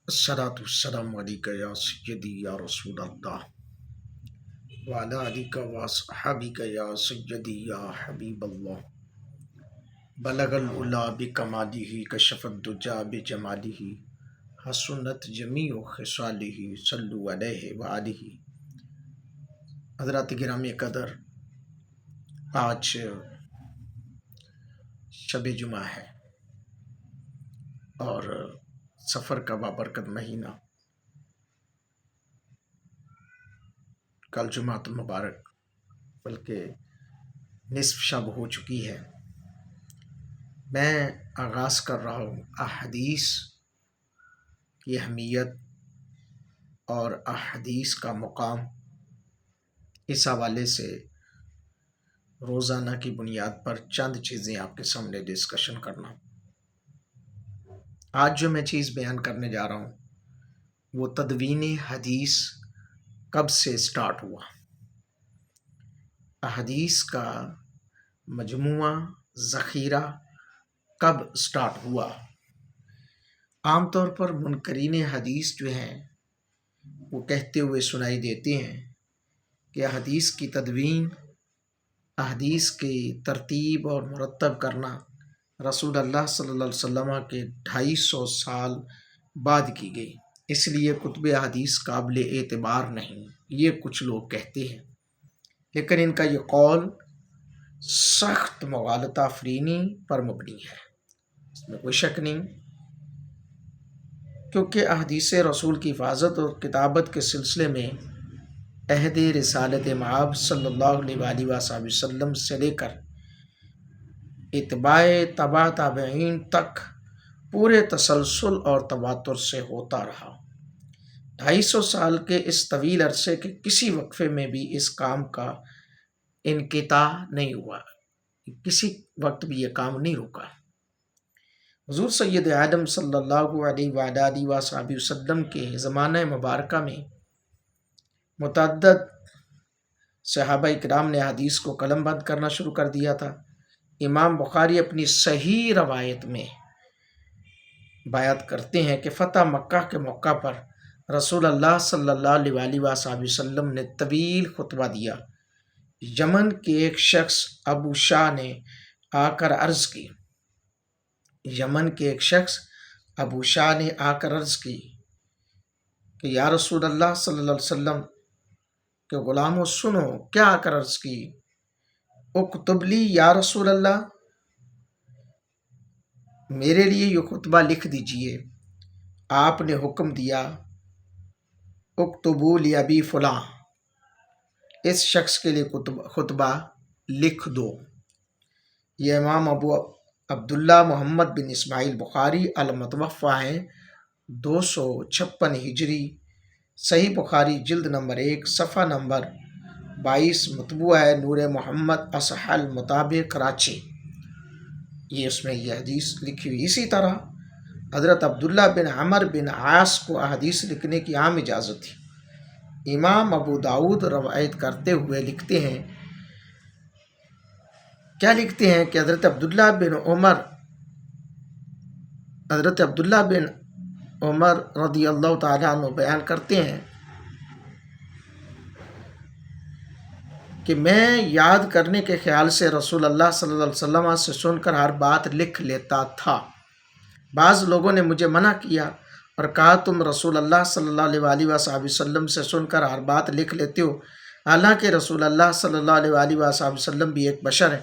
الصلاة والسلام عليك يا سيدي يا رسول الله وعلى آلك وأصحابك يا سيدي يا حبيب الله بلغ العلا بكماله كشف الدجى بجماله حسنت جميع خصاله صلوا علیہ وآلہ۔ حضرات گرامی قدر، آج شب جمعہ ہے اور سفر کا بابرکت مہینہ، کل جمعۃ المبارک بلکہ نصف شب ہو چکی ہے۔ میں آغاز کر رہا ہوں احادیث کی اہمیت اور احادیث کا مقام، اس حوالے سے روزانہ کی بنیاد پر چند چیزیں آپ کے سامنے ڈسکشن کرنا۔ آج جو میں چیز بیان کرنے جا رہا ہوں وہ تدوین حدیث کب سے سٹارٹ ہوا، احادیث کا مجموعہ ذخیرہ کب سٹارٹ ہوا۔ عام طور پر منکرین حدیث جو ہیں وہ کہتے ہوئے سنائی دیتے ہیں کہ حدیث کی تدوین، احادیث کی ترتیب اور مرتب کرنا رسول اللہ صلی اللہ علیہ وسلم کے 250 سال بعد کی گئی، اس لیے کتب حدیث قابل اعتبار نہیں، یہ کچھ لوگ کہتے ہیں۔ لیکن ان کا یہ قول سخت مغالطہ آفرینی پر مبنی ہے، اس میں کوئی شک نہیں، کیونکہ احادیث رسول کی حفاظت اور کتابت کے سلسلے میں عہد رسالت مآب صلی اللہ علیہ وآلہ وسلم سے لے کر اتباع تبع تابعین تک پورے تسلسل اور تواتر سے ہوتا رہا۔ 250 سال کے اس طویل عرصے کے کسی وقفے میں بھی اس کام کا انقطاع نہیں ہوا، کسی وقت بھی یہ کام نہیں رکا۔ حضور سید عالم صلی اللہ علیہ وآلہ وسلم کے زمانہ مبارکہ میں متعدد صحابہ اکرام نے حدیث کو قلم بند کرنا شروع کر دیا تھا۔ امام بخاری اپنی صحیح روایت میں بیان کرتے ہیں کہ فتح مکہ کے موقع پر رسول اللہ صلی اللہ علیہ وآلہ وسلم نے طویل خطبہ دیا۔ یمن کے ایک شخص ابو شاہ نے آ کر عرض کی کہ یا رسول اللہ صلی اللہ علیہ وسلم کہ غلاموں سنو، کیا آ کر عرض کی، اکتب لی یا رسول اللہ، میرے لیے یہ خطبہ لکھ دیجئے۔ آپ نے حکم دیا اکتبوا لی ابی فلاں، اس شخص کے لیے خطبہ لکھ دو۔ یہ امام ابو عبداللہ محمد بن اسماعیل بخاری المتوفہ ہیں، 256 ہجری، صحیح بخاری جلد نمبر 1 صفحہ نمبر 22، مطبوع ہے نور محمد اصح المطابع کراچی، یہ اس میں یہ حدیث لکھی ہوئی۔ اسی طرح حضرت عبداللہ بن عمر بن عاص کو احادیث لکھنے کی عام اجازت تھی۔ امام ابو داؤد روایت کرتے ہوئے لکھتے ہیں کہ حضرت عبداللہ بن عمر رضی اللہ تعالیٰ عنہ بیان کرتے ہیں کہ میں یاد کرنے کے خیال سے رسول اللہ صلی اللہ علیہ وسلم سے سن کر ہر بات لکھ لیتا تھا۔ بعض لوگوں نے مجھے منع کیا اور کہا تم رسول اللہ صلی اللہ علیہ وآلہ وسلم سے سن کر ہر بات لکھ لیتے ہو، حالانکہ رسول اللہ صلی اللہ علیہ وآلہ وسلم بھی ایک بشر ہے،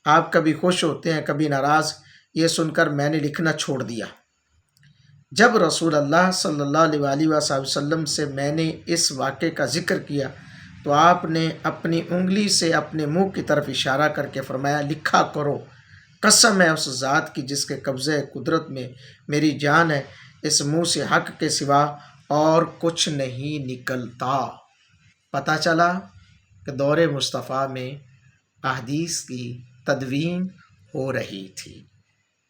آپ کبھی خوش ہوتے ہیں کبھی ناراض۔ یہ سن کر میں نے لکھنا چھوڑ دیا۔ جب رسول اللہ صلی اللہ علیہ وآلہ وسلم سے میں نے اس واقعے کا ذکر کیا تو آپ نے اپنی انگلی سے اپنے منہ کی طرف اشارہ کر کے فرمایا لکھا کرو، قسم ہے اس ذات کی جس کے قبضہ قدرت میں میری جان ہے، اس منہ سے حق کے سوا اور کچھ نہیں نکلتا۔ پتہ چلا کہ دور مصطفیٰ میں احادیث کی تدوین ہو رہی تھی،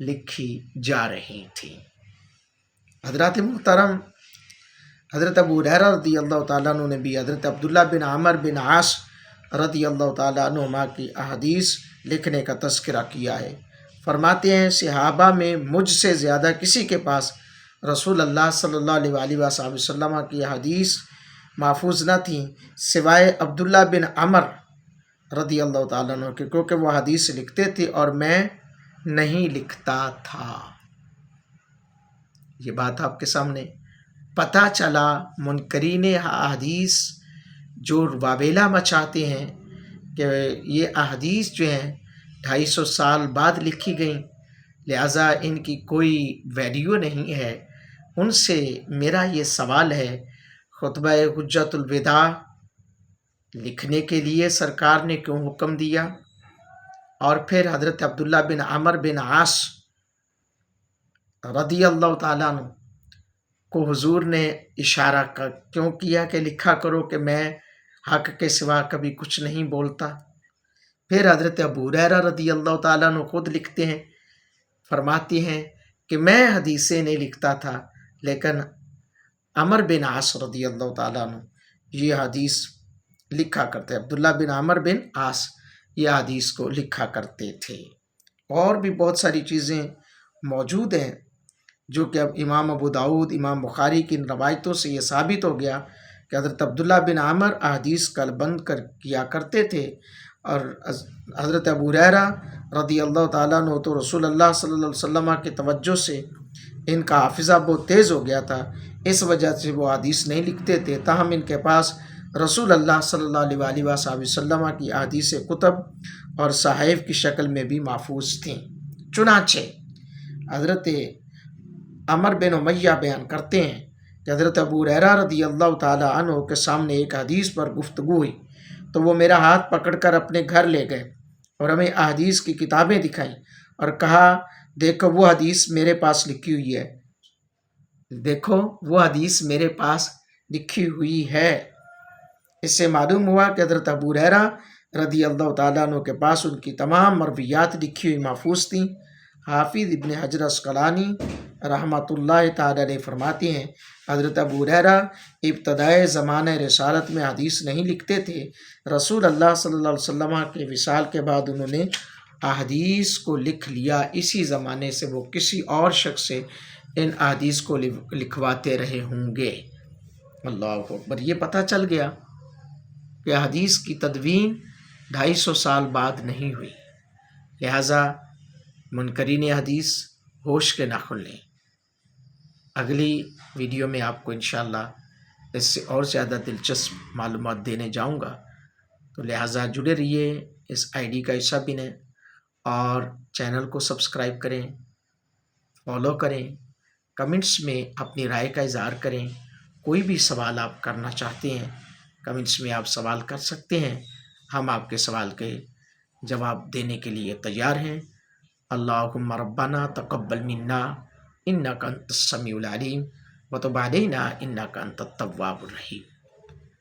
لکھی جا رہی تھی۔ حضرات محترم، حضرت ابو ہریرہ رضی اللہ تعالیٰ عنہ نے بھی حضرت عبداللہ بن عمر بن عاص رضی اللہ تعالیٰ عنہما کی احادیث لکھنے کا تذکرہ کیا ہے۔ فرماتے ہیں صحابہ میں مجھ سے زیادہ کسی کے پاس رسول اللہ صلی اللہ علیہ وسلم کی حدیث محفوظ نہ تھیں سوائے عبداللہ بن عمر رضی اللہ تعالیٰ عنہ کے، کیونکہ وہ حدیث لکھتے تھے اور میں نہیں لکھتا تھا۔ یہ بات آپ کے سامنے پتہ چلا۔ منکرین احادیث جو واویلا مچاتے ہیں کہ یہ احادیث جو ہیں 250 سال بعد لکھی گئیں، لہٰذا ان کی کوئی ویلیو نہیں ہے، ان سے میرا یہ سوال ہے، خطبہ حجۃ الوداع لکھنے کے لیے سرکار نے کیوں حکم دیا؟ اور پھر حضرت عبداللہ بن عمر بن عاص رضی اللہ تعالیٰ عنہ کو حضور نے اشارہ کیوں کیا کہ لکھا کرو کہ میں حق کے سوا کبھی کچھ نہیں بولتا؟ پھر حضرت ابو ہریرہ رضی اللہ تعالیٰ عنہ خود لکھتے ہیں، فرماتے ہیں کہ میں حدیثیں نہیں لکھتا تھا، لیکن عمر بن عاص رضی اللہ تعالیٰ عنہ یہ حدیث لکھا کرتے، عبداللہ بن عمر بن عاص یہ حدیث کو لکھا کرتے تھے۔ اور بھی بہت ساری چیزیں موجود ہیں جو کہ اب امام ابو داؤد، امام بخاری کی روایتوں سے یہ ثابت ہو گیا کہ حضرت عبداللہ بن عمر احادیث قلبند کیا کرتے تھے، اور حضرت ابو ہریرہ رضی اللہ تعالیٰ عنہ تو رسول اللہ صلی اللہ علیہ وسلم کی توجہ سے ان کا حافظہ بہت تیز ہو گیا تھا، اس وجہ سے وہ حدیث نہیں لکھتے تھے، تاہم ان کے پاس رسول اللہ صلی اللہ علیہ وسلم کی احادیث کتب اور صحائف کی شکل میں بھی محفوظ تھیں۔ چنانچہ حضرت عمر بن امیہ بیان کرتے ہیں کہ حضرت ابو ہریرہ رضی اللہ تعالیٰ عنہ کے سامنے ایک حدیث پر گفتگو ہوئی تو وہ میرا ہاتھ پکڑ کر اپنے گھر لے گئے اور ہمیں احادیث کی کتابیں دکھائیں اور کہا، دیکھو وہ حدیث میرے پاس لکھی ہوئی ہے، دیکھو وہ حدیث میرے پاس لکھی ہوئی ہے۔ اس سے معلوم ہوا کہ حضرت ابو ہریرہ رضی اللہ تعالیٰ عنہ کے پاس ان کی تمام مرویات لکھی ہوئی محفوظ تھیں۔ حافظ ابن حجر عسقلانی رحمۃ اللہ تعالیٰ علیہ فرماتے ہیں، حضرت ابو ہریرہ ابتدائے زمانہ رسالت میں حدیث نہیں لکھتے تھے، رسول اللہ صلی اللہ علیہ وسلم کے وصال کے بعد انہوں نے احادیث کو لکھ لیا، اسی زمانے سے وہ کسی اور شخص سے ان احادیث کو لکھواتے رہے ہوں گے۔ اللہ اکبر! یہ پتہ چل گیا کہ حدیث کی تدوین 250 سال بعد نہیں ہوئی، لہٰذا منکرین حدیث ہوش کے ناخن لیں۔ اگلی ویڈیو میں آپ کو انشاءاللہ اس سے اور زیادہ دلچسپ معلومات دینے جاؤں گا، تو لہٰذا جڑے رہیے، اس آئی ڈی کا حصہ بنیں اور چینل کو سبسکرائب کریں، فالو کریں، کمنٹس میں اپنی رائے کا اظہار کریں۔ کوئی بھی سوال آپ کرنا چاہتے ہیں کمنٹس میں آپ سوال کر سکتے ہیں، ہم آپ کے سوال کے جواب دینے کے لیے تیار ہیں۔ اللہم ربنا تقبل منا انک انت السمیع العلیم وتب علینا انک انت التواب الرحیم۔